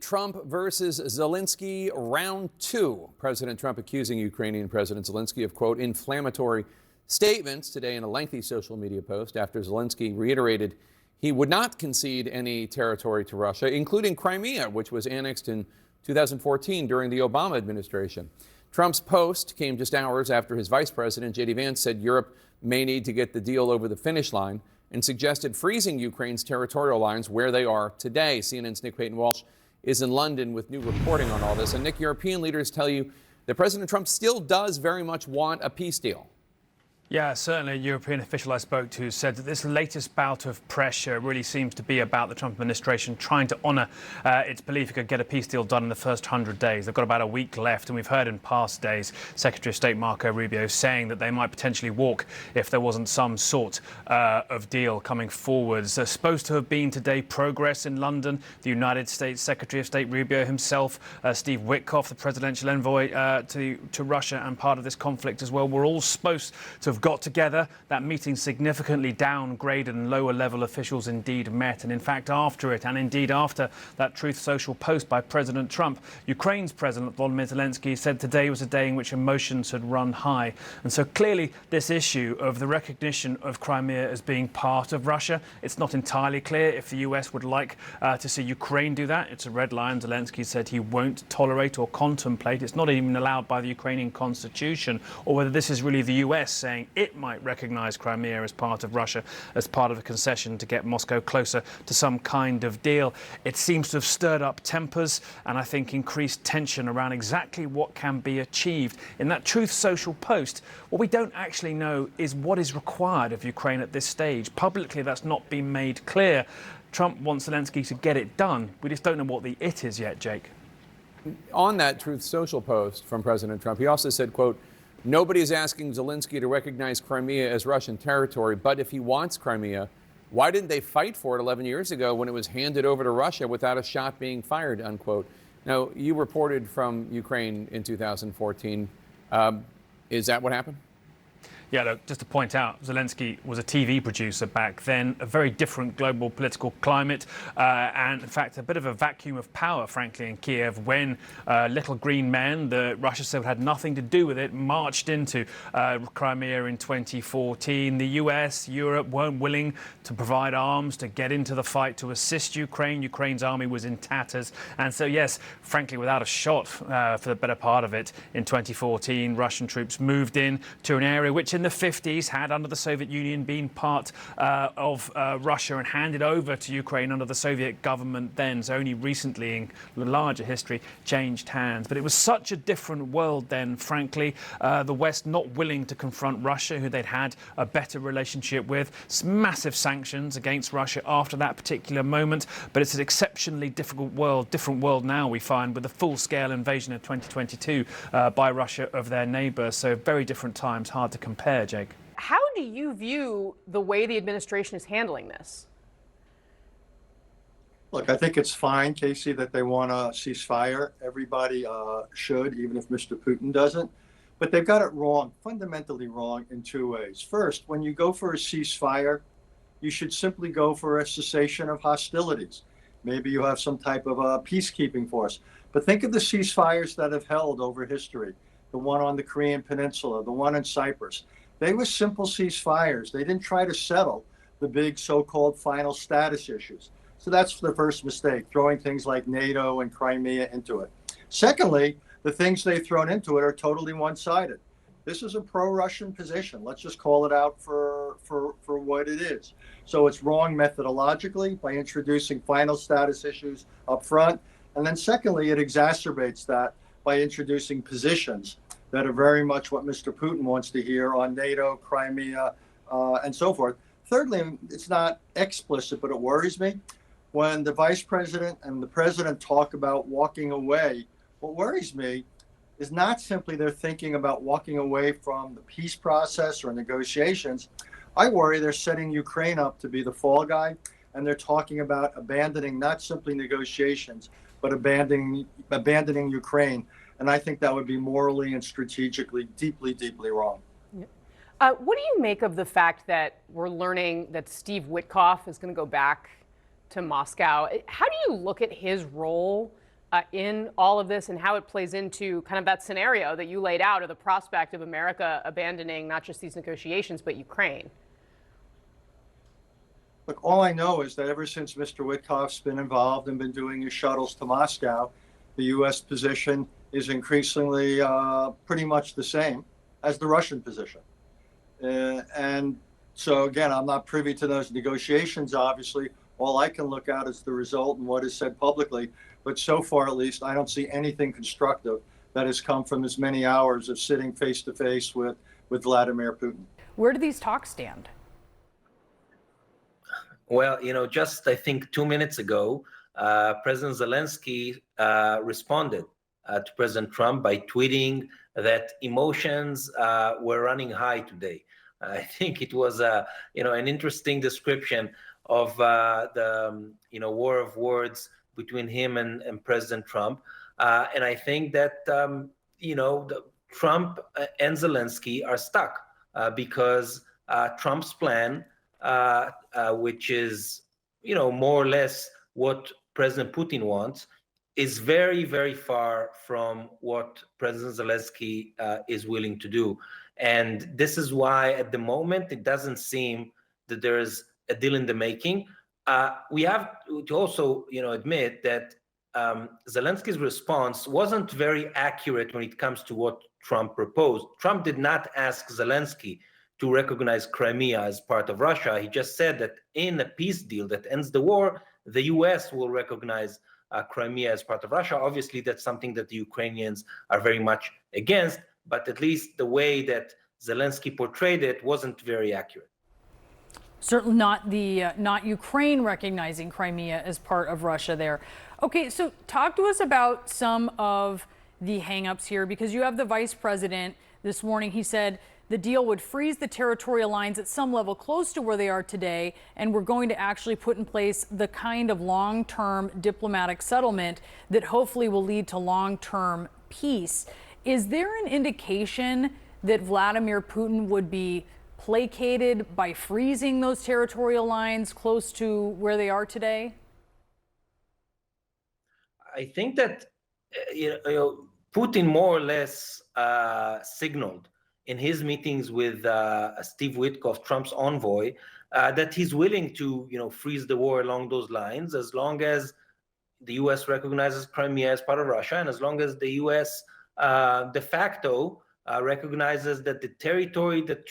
Trump versus Zelensky, round two. President Trump accusing Ukrainian President Zelensky of, quote, inflammatory statements today in a lengthy social media post after Zelensky reiterated he would not concede any territory to Russia, including Crimea, which was annexed in 2014 during the Obama administration. Trump's post came just hours after his vice president, J.D. Vance, said Europe may need to get the deal over the finish line and suggested freezing Ukraine's territorial lines where they are today. CNN's Nick Payton-Walsh is in London with new reporting on all this. And Nick, European leaders tell you that President Trump still does very much want a peace deal. Yeah, certainly a European official I spoke to said that this latest bout of pressure really seems to be about the Trump administration trying to honour its belief it could get a peace deal done in the first 100 days. They've got about a week left, and we've heard in past days Secretary of State Marco Rubio saying that they might potentially walk if there wasn't some sort of deal coming forwards. There's supposed to have been today progress in London. The United States Secretary of State Rubio himself, Steve Witkoff, the presidential envoy to Russia and part of this conflict as well, were all supposed to have got together. That meeting significantly downgraded, and lower level officials indeed met. And in fact, after it, and indeed after that Truth Social post by President Trump, Ukraine's President Volodymyr Zelensky said today was a day in which emotions had run high. And so clearly this issue of the recognition of Crimea as being part of Russia, it's not entirely clear if the US would like to see Ukraine do that. It's a red line. Zelensky said he won't tolerate or contemplate. It's not even allowed by the Ukrainian constitution, or whether this is really the US saying it might recognize Crimea as part of Russia, as part of a concession to get Moscow closer to some kind of deal. It seems to have stirred up tempers and I think increased tension around exactly what can be achieved. In that Truth Social post, what we don't actually know is what is required of Ukraine at this stage. Publicly, that's not been made clear. Trump wants Zelensky to get it done. We just don't know what the it is yet, Jake. On that Truth Social post from President Trump, he also said, quote, nobody is asking Zelensky to recognize Crimea as Russian territory, but if he wants Crimea, why didn't they fight for it 11 years ago when it was handed over to Russia without a shot being fired, unquote. Now, you reported from Ukraine in 2014. Is that what happened? Yeah, look, just to point out, Zelensky was a TV producer back then, a very different global political climate, and in fact, a bit of a vacuum of power, frankly, in Kiev when little green men, the Russia said had nothing to do with it, marched into Crimea in 2014. The US, Europe weren't willing to provide arms to get into the fight to assist Ukraine. Ukraine's army was in tatters. And so, yes, frankly, without a shot for the better part of it, in 2014, Russian troops moved in to an area which in the 50s had, under the Soviet Union, been part of Russia and handed over to Ukraine under the Soviet government then. So only recently, in the larger history, changed hands. But it was such a different world then, frankly. The West not willing to confront Russia, who they'd had a better relationship with. Massive sanctions against Russia after that particular moment. But it's an exceptionally difficult world, different world now, we find, with the full-scale invasion of 2022 by Russia of their neighbour. So very different times, hard to compare. Jake. How do you view the way the administration is handling this? Look, I think it's fine, Casey, that they want a ceasefire. Everybody should, even if Mr. Putin doesn't. But they've got it wrong, fundamentally wrong, in two ways. First, when you go for a ceasefire, you should simply go for a cessation of hostilities. Maybe you have some type of a peacekeeping force. But think of the ceasefires that have held over history. The one on the Korean Peninsula, the one in Cyprus. They were simple ceasefires. They didn't try to settle the big so-called final status issues. So that's the first mistake, throwing things like NATO and Crimea into it. Secondly, the things they've thrown into it are totally one-sided. This is a pro-Russian position. Let's just call it out for what it is. So it's wrong methodologically by introducing final status issues up front. And then secondly, it exacerbates that by introducing positions that are very much what Mr. Putin wants to hear on NATO, Crimea, and so forth. Thirdly, it's not explicit, but it worries me. When the vice president and the president talk about walking away, what worries me is not simply they're thinking about walking away from the peace process or negotiations. I worry they're setting Ukraine up to be the fall guy, and they're talking about abandoning not simply negotiations, but abandoning Ukraine. And I think that would be morally and strategically deeply, deeply wrong. What do you make of the fact that we're learning that Steve Witkoff is going to go back to Moscow? How do you look at his role in all of this and how it plays into kind of that scenario that you laid out of the prospect of America abandoning not just these negotiations, but Ukraine? Look, all I know is that ever since Mr. Witkoff's been involved and been doing his shuttles to Moscow, the U.S. position is increasingly pretty much the same as the Russian position. And so, again, I'm not privy to those negotiations, obviously. All I can look at is the result and what is said publicly. But so far, at least, I don't see anything constructive that has come from as many hours of sitting face to face with Vladimir Putin. Where do these talks stand? Well, just I think 2 minutes ago, President Zelensky responded to President Trump by tweeting that emotions were running high today. I think it was an interesting description of the war of words between him and President Trump. And I think that Trump and Zelensky are stuck because Trump's plan, which is more or less what President Putin wants, is very, very far from what President Zelensky is willing to do. And this is why, at the moment, it doesn't seem that there is a deal in the making. We have to also, admit that Zelensky's response wasn't very accurate when it comes to what Trump proposed. Trump did not ask Zelensky to recognize Crimea as part of Russia. He just said that in a peace deal that ends the war, the U.S. will recognize Crimea as part of Russia. Obviously, that's something that the Ukrainians are very much against, but at least the way that Zelensky portrayed it wasn't very accurate. Certainly not Ukraine recognizing Crimea as part of Russia there. Okay, so talk to us about some of the hangups here, because you have the vice president this morning. He said the deal would freeze the territorial lines at some level close to where they are today, and we're going to actually put in place the kind of long-term diplomatic settlement that hopefully will lead to long-term peace. Is there an indication that Vladimir Putin would be placated by freezing those territorial lines close to where they are today? I think that Putin more or less signaled in his meetings with Steve Witkoff, Trump's envoy, that he's willing to freeze the war along those lines as long as the U.S. recognizes Crimea as part of Russia, and as long as the U.S. De facto recognizes that the territory that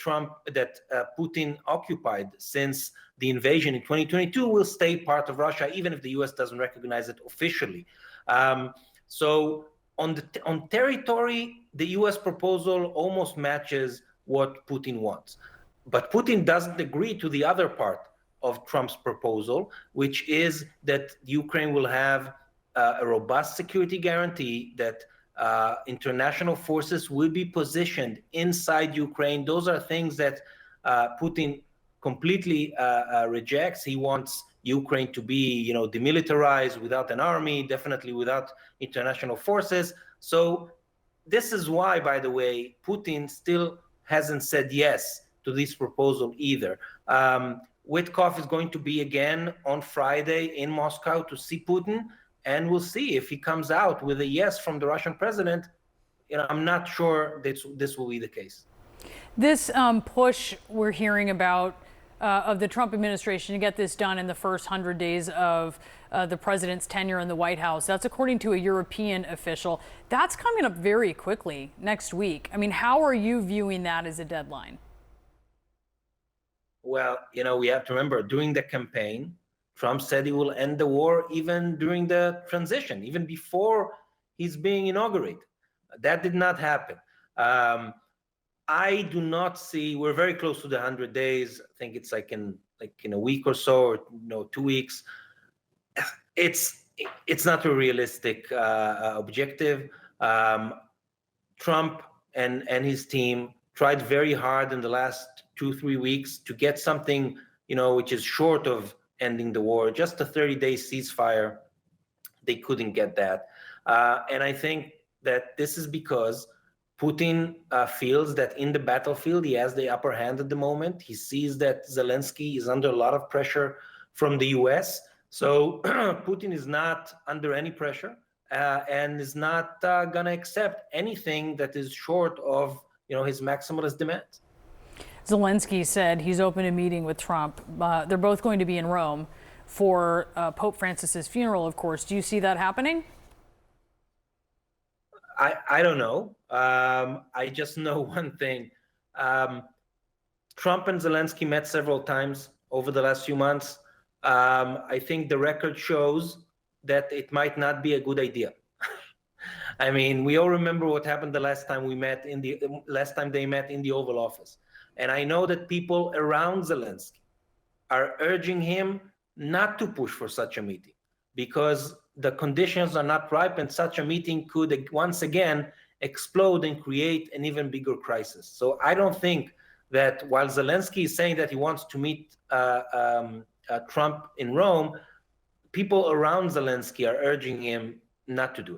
Putin occupied since the invasion in 2022 will stay part of Russia, even if the U.S. doesn't recognize it officially. So on territory, the U.S. proposal almost matches what Putin wants. But Putin doesn't agree to the other part of Trump's proposal, which is that Ukraine will have a robust security guarantee, that international forces will be positioned inside Ukraine. Those are things that Putin completely rejects. He wants Ukraine to be, demilitarized, without an army, definitely without international forces. So this is why, by the way, Putin still hasn't said yes to this proposal either. Witkoff is going to be again on Friday in Moscow to see Putin, and we'll see if he comes out with a yes from the Russian president. I'm not sure this will be the case. This push we're hearing about of the Trump administration to get this done in the first 100 days of the president's tenure in the White House, that's according to a European official. That's coming up very quickly next week. I mean, how are you viewing that as a deadline? Well, we have to remember, during the campaign, Trump said he will end the war even during the transition, even before he's being inaugurated. That did not happen. I do not see, we're very close to the 100 days. I think it's like in a week or so, or 2 weeks. It's not a realistic objective. Trump and his team tried very hard in the last 2-3 weeks to get something, which is short of ending the war, just a 30-day ceasefire. They couldn't get that. And I think that this is because Putin feels that in the battlefield, he has the upper hand at the moment. He sees that Zelensky is under a lot of pressure from the US. So Putin is not under any pressure. and is not going to accept anything that is short of his maximalist demands. Zelensky said he's open to meeting with Trump. They're both going to be in Rome for Pope Francis's funeral, of course. Do you see that happening? I don't know. I just know one thing. Trump and Zelensky met several times over the last few months. I think the record shows that it might not be a good idea. I mean, we all remember what happened the last time they met in the Oval Office. And I know that people around Zelensky are urging him not to push for such a meeting because the conditions are not ripe and such a meeting could once again explode and create an even bigger crisis. So I don't think that while Zelensky is saying that he wants to meet Trump in Rome, people around Zelensky are urging him not to do it.